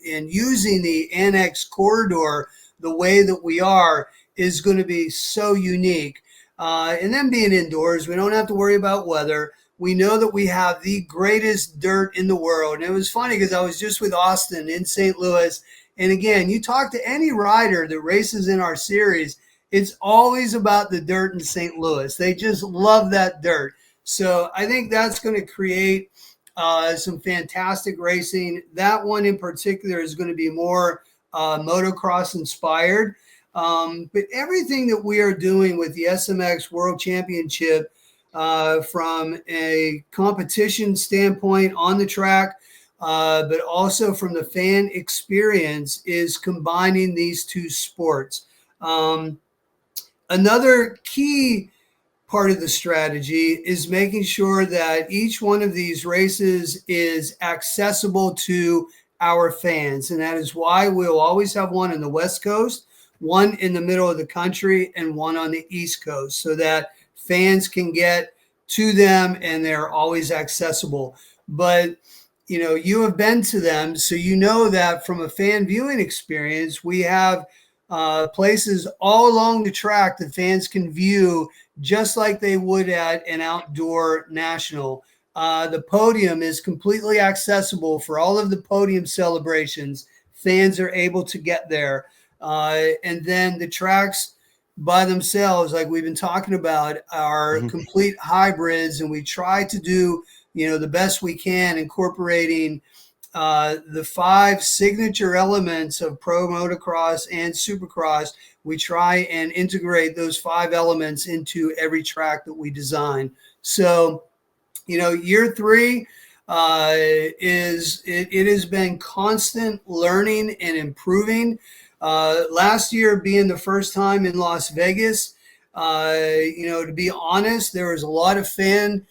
and using the annex corridor the way that we are is going to be so unique. And then being indoors, we don't have to worry about weather. We know that we have the greatest dirt in the world. And it was funny because I was just with Austin in St. Louis. And again, you talk to any rider that races in our series, it's always about the dirt in St. Louis. They just love that dirt. So I think that's going to create some fantastic racing. That one in particular is going to be more motocross inspired. But everything that we are doing with the zMAX World Championship from a competition standpoint on the track, but also from the fan experience is combining these two sports. Another key part of the strategy is making sure that each one of these races is accessible to our fans. And that is why we'll always have one in the West Coast, one in the middle of the country, and one on the East Coast so that fans can get to them and they're always accessible. But, you have been to them, so you know that from a fan viewing experience, we have places all along the track that fans can view just like they would at an outdoor national. The podium is completely accessible for all of the podium celebrations. Fans are able to get there. And then the tracks by themselves, like we've been talking about, are complete hybrids. And we try to do, the best we can, incorporating the 5 signature elements of pro motocross and supercross. We try and integrate those 5 elements into every track that we design. So, year 3 it has been constant learning and improving. Last year being the first time in Las Vegas, to be honest, there was a lot of fan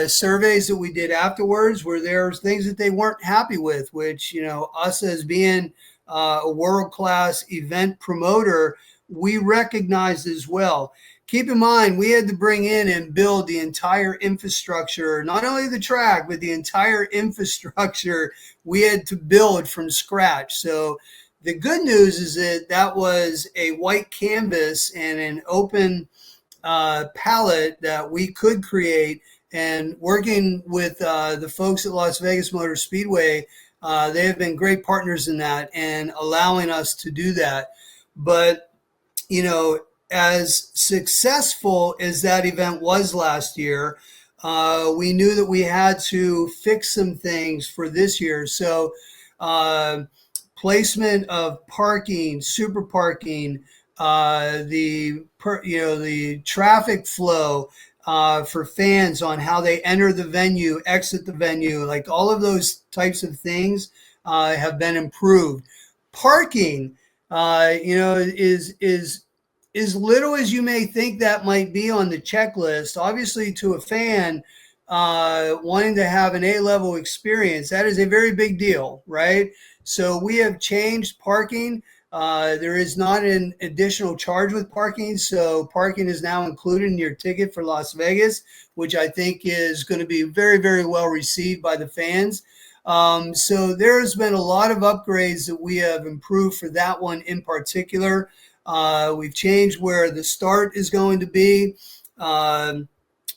surveys that we did afterwards where there was things that they weren't happy with, which, us as being a world-class event promoter, we recognized as well. Keep in mind, we had to bring in and build the entire infrastructure, not only the track, but the entire infrastructure we had to build from scratch. So the good news is that was a white canvas and an open palette that we could create. And working with the folks at Las Vegas Motor Speedway, they have been great partners in that and allowing us to do that. But, as successful as that event was last year, we knew that we had to fix some things for this year. So placement of parking, super parking, the traffic flow for fans on how they enter the venue, exit the venue, like all of those types of things have been improved. Parking, is as little as you may think that might be on the checklist. Obviously, to a fan wanting to have an A-level experience, that is a very big deal, right? So we have changed parking. There is not an additional charge with parking, so parking is now included in your ticket for Las Vegas, which I think is going to be very, very well received by the fans. So there's been a lot of upgrades that we have improved for that one in particular. We've changed where the start is going to be.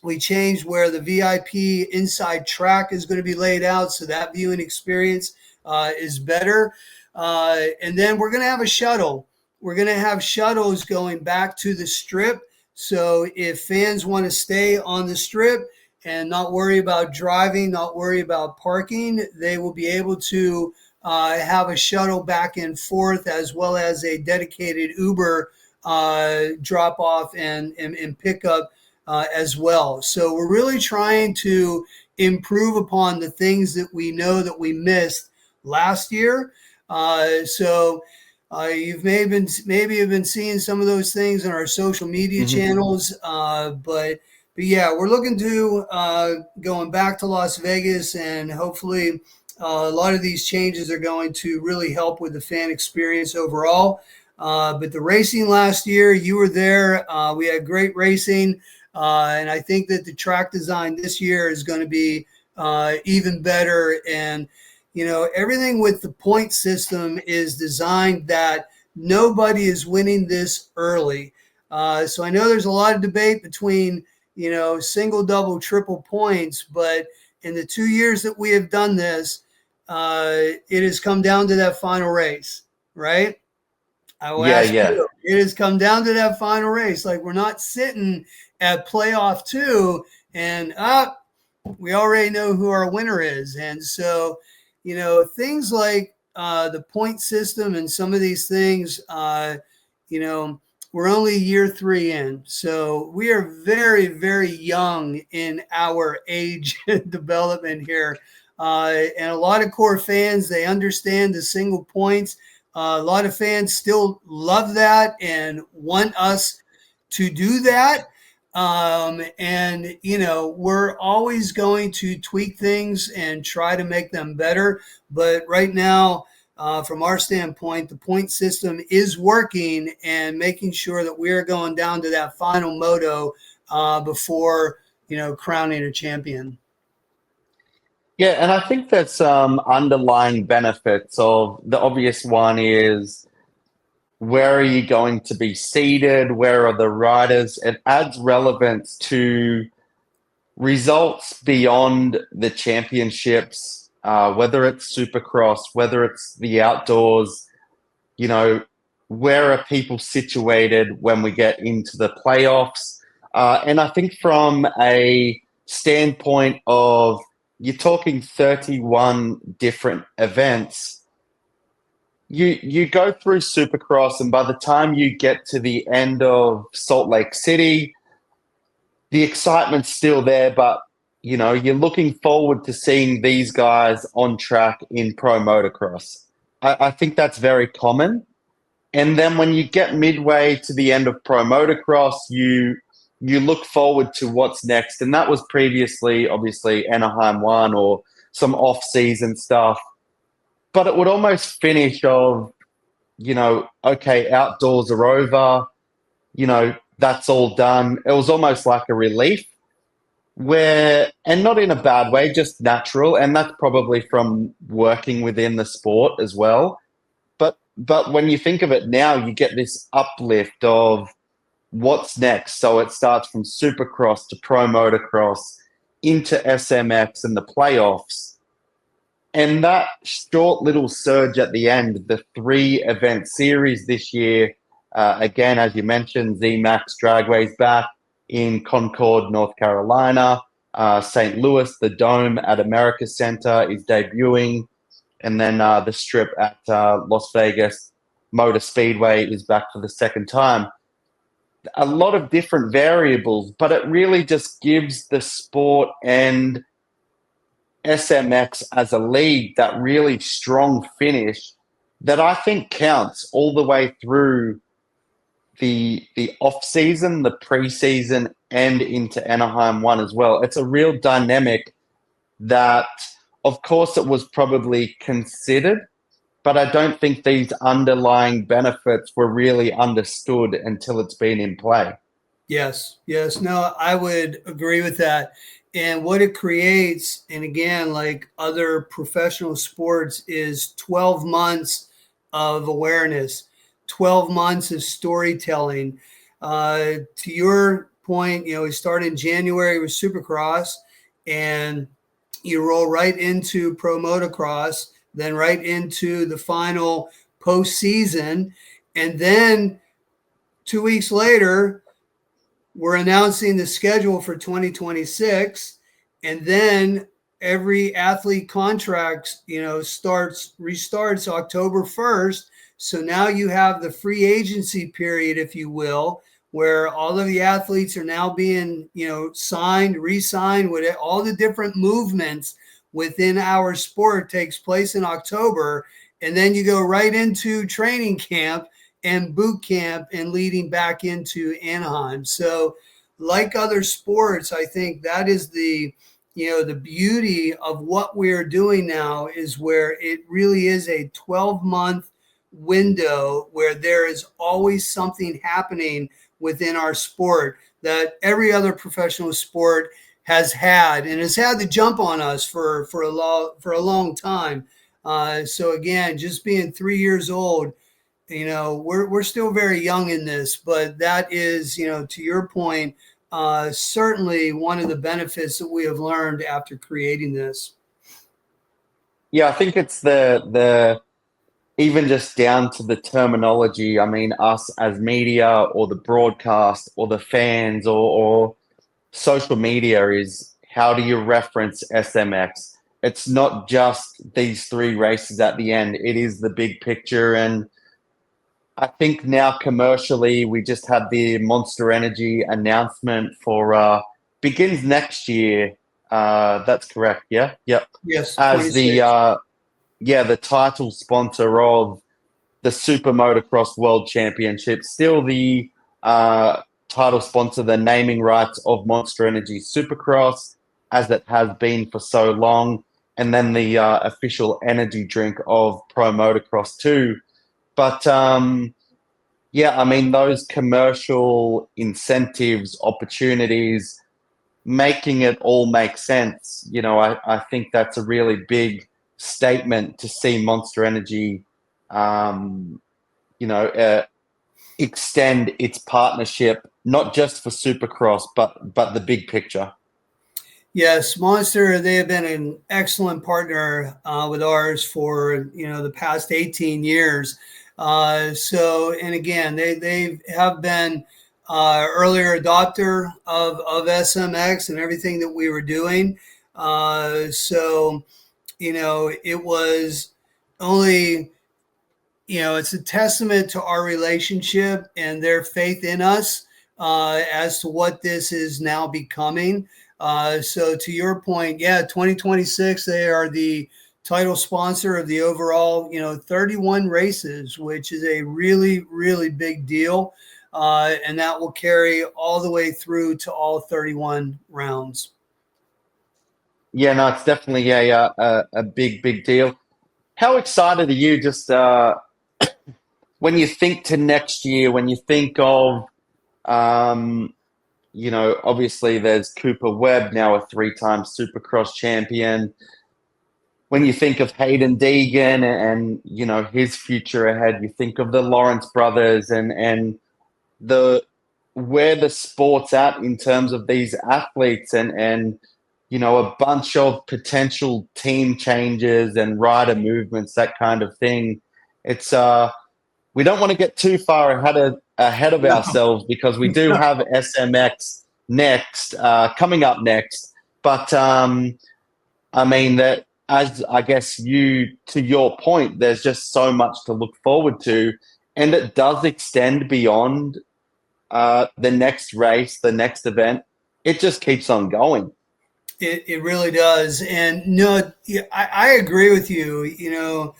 We changed where the VIP inside track is going to be laid out, so that viewing experience is better. And then we're going to have a shuttle. We're going to have shuttles going back to the strip. So if fans want to stay on the strip and not worry about driving, not worry about parking, they will be able to have a shuttle back and forth, as well as a dedicated Uber drop off and pickup as well. So we're really trying to improve upon the things that we know that we missed last year. So you've maybe have been seeing some of those things on our social media channels, but yeah, we're looking to going back to Las Vegas, and hopefully a lot of these changes are going to really help with the fan experience overall. But the racing last year, you were there. We had great racing, and I think that the track design this year is going to be even better. And everything with the point system is designed that nobody is winning this early. So I know there's a lot of debate between, single, double, triple points, but in the 2 years that we have done this, it has come down to that final race, right? I will ask you, it has come down to that final race. Like, we're not sitting at playoff 2 and we already know who our winner is. And so, things like the point system and some of these things, we're only year 3 in. So we are very, very young in our age development here. And a lot of core fans, they understand the single points. A lot of fans still love that and want us to do that. And we're always going to tweak things and try to make them better. But right now, from our standpoint, the point system is working and making sure that we're going down to that final moto before, crowning a champion. Yeah, and I think that's underlying benefits of the obvious one is, where are you going to be seated? Where are the riders? It adds relevance to results beyond the championships, whether it's Supercross, whether it's the outdoors. Where are people situated when we get into the playoffs? And I think from a standpoint of, you're talking 31 different events. You go through Supercross, and by the time you get to the end of Salt Lake City, the excitement's still there, but you're looking forward to seeing these guys on track in pro motocross. I think that's very common. And then when you get midway to the end of pro motocross, you look forward to what's next. And that was previously, obviously, Anaheim 1 or some off-season stuff. But it would almost finish of, okay, outdoors are over, that's all done. It was almost like a relief, and not in a bad way, just natural. And that's probably from working within the sport as well. But when you think of it now, you get this uplift of what's next. So it starts from Supercross to pro motocross into zMAX and the playoffs. And that short little surge at the end, the 3-event series this year, again, as you mentioned, zMAX Dragway's back in Concord, North Carolina. St. Louis, the Dome at America Center is debuting. And then the strip at Las Vegas. Motor Speedway is back for the second time. A lot of different variables, but it really just gives the sport and SMX as a league that really strong finish that I think counts all the way through the off season, the preseason, and into Anaheim 1 as well. It's a real dynamic that, of course, it was probably considered, but I don't think these underlying benefits were really understood until it's been in play. Yes. No, I would agree with that. And what it creates, and again, like other professional sports, is 12 months of awareness, 12 months of storytelling. To your point, we start in January with Supercross, and you roll right into Pro Motocross, then right into the final postseason. And then 2 weeks later, we're announcing the schedule for 2026. And then every athlete contract, restarts October 1st. So now you have the free agency period, if you will, where all of the athletes are now being, signed, re-signed, with all the different movements within our sport takes place in October. And then you go right into training camp and boot camp and leading back into Anaheim. So like other sports, I think that is the beauty of what we're doing now, is where it really is a 12-month window where there is always something happening within our sport that every other professional sport has had the jump on us for a long time. So again, just being 3 years old, we're still very young in this, but that is, to your point, certainly one of the benefits that we have learned after creating this. Yeah, I think it's the even just down to the terminology. I mean, us as media or the broadcast or the fans or social media is, how do you reference SMX? It's not just these 3 races at the end. It is the big picture. And I think now commercially, we just had the Monster Energy announcement for begins next year. That's correct. Yeah. Yep. Yes. As the title sponsor of the SuperMotocross World Championship, still the title sponsor, the naming rights of Monster Energy Supercross, as it has been for so long, and then the official energy drink of Pro Motocross 2. But I mean, those commercial incentives, opportunities, making it all make sense. I think that's a really big statement to see Monster Energy, extend its partnership, not just for Supercross, but the big picture. Yes, Monster, they have been an excellent partner with ours for, the past 18 years. And again, they have been earlier adopter of SMX and everything that we were doing. It was only, it's a testament to our relationship and their faith in us as to what this is now becoming. So to your point, 2026, they are the title sponsor of the overall, 31 races, which is a really, really big deal. And that will carry all the way through to all 31 rounds. Yeah, no, it's definitely a big, big deal. How excited are you just when you think to next year, when you think of, obviously there's Cooper Webb, now a 3-time Supercross champion. When you think of Hayden Deegan and his future ahead, you think of the Lawrence brothers and where the sport's at in terms of these athletes and a bunch of potential team changes and rider movements, that kind of thing. It's we don't want to get too far ahead of ourselves, because we do have SMX next, coming up next. But I mean, that, as I guess to your point, there's just so much to look forward to. and it does extend beyond the next race, the next event. It just keeps on going. It really does. And no, I agree with you. You know,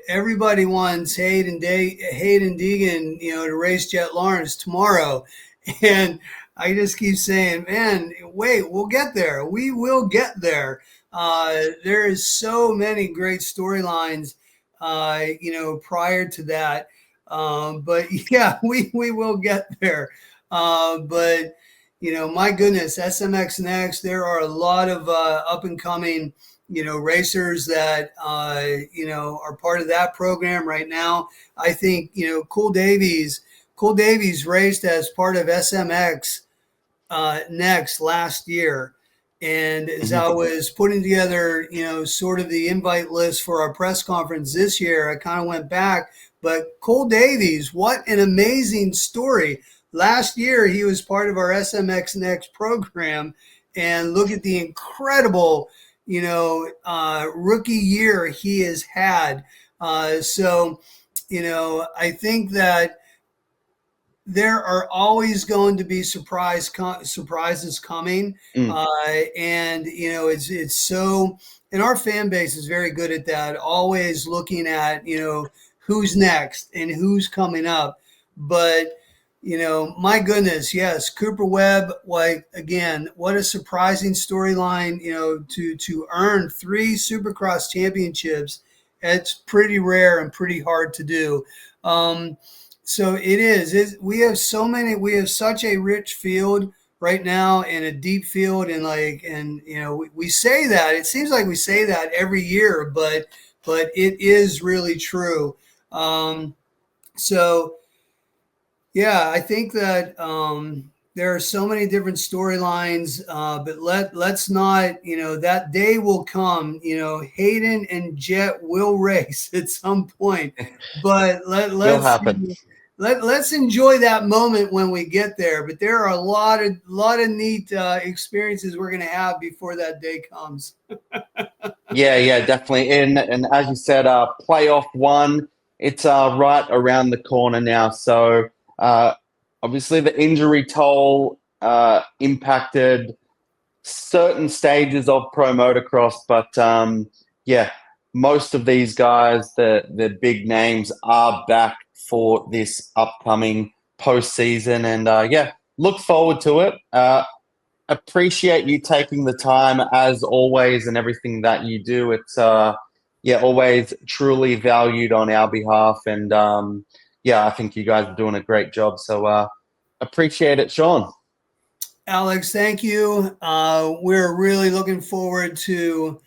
everybody wants Hayden Deegan, you know, to race Jet Lawrence tomorrow. And I just keep saying, man, wait, we'll get there. We will get there. There is so many great storylines, you know, prior to that. But yeah, we will get there. But you know, my goodness, SMX Next, there are a lot of up and coming, you know, racers that, you know, are part of that program right now. I think, you know, Cool Davies raced as part of SMX Next last year. And as I was putting together, you know, sort of the invite list for our press conference this year, I kind of went back. But Cole Davies, what an amazing story. Last year, he was part of our SMX Next program. And look at the incredible, you know, rookie year he has had. So, you know, I think that there are always going to be surprises coming, and you know it's so. And our fan base is very good at that, always looking at, you know, who's next and who's coming up. But you know, my goodness, yes, Cooper Webb. Like again, what a surprising storyline! You know, to earn 3 Supercross championships, it's pretty rare and pretty hard to do. So it is. We have so many. We have such a rich field right now, and a deep field, and you know, we say that. It seems like we say that every year, but it is really true. So yeah, I think that there are so many different storylines, but let's not, you know, that day will come. You know, Hayden and Jet will race at some point, but Will happen. Let's enjoy that moment when we get there. But there are a lot of neat experiences we're going to have before that day comes. Yeah, definitely. And as you said, playoff 1, it's right around the corner now. So obviously the injury toll impacted certain stages of pro motocross, but yeah, most of these guys, the big names, are back for this upcoming postseason, and yeah, look forward to it. Appreciate you taking the time as always, and everything that you do. It's yeah, always truly valued on our behalf, and yeah, I think you guys are doing a great job. So appreciate it, Sean. Alex, thank you. We're really looking forward to,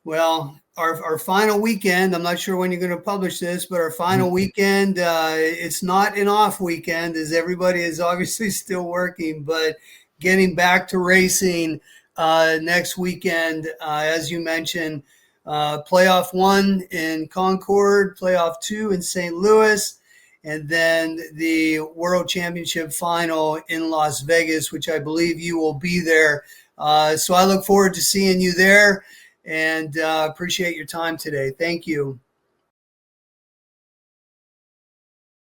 well, our final weekend. I'm not sure when you're going to publish this, but our final weekend, it's not an off weekend, as everybody is obviously still working, but getting back to racing next weekend, as you mentioned, playoff 1 in Concord, playoff 2 in St. Louis, and then the World Championship final in Las Vegas, which I believe you will be there. So I look forward to seeing you there, and appreciate your time today. Thank you.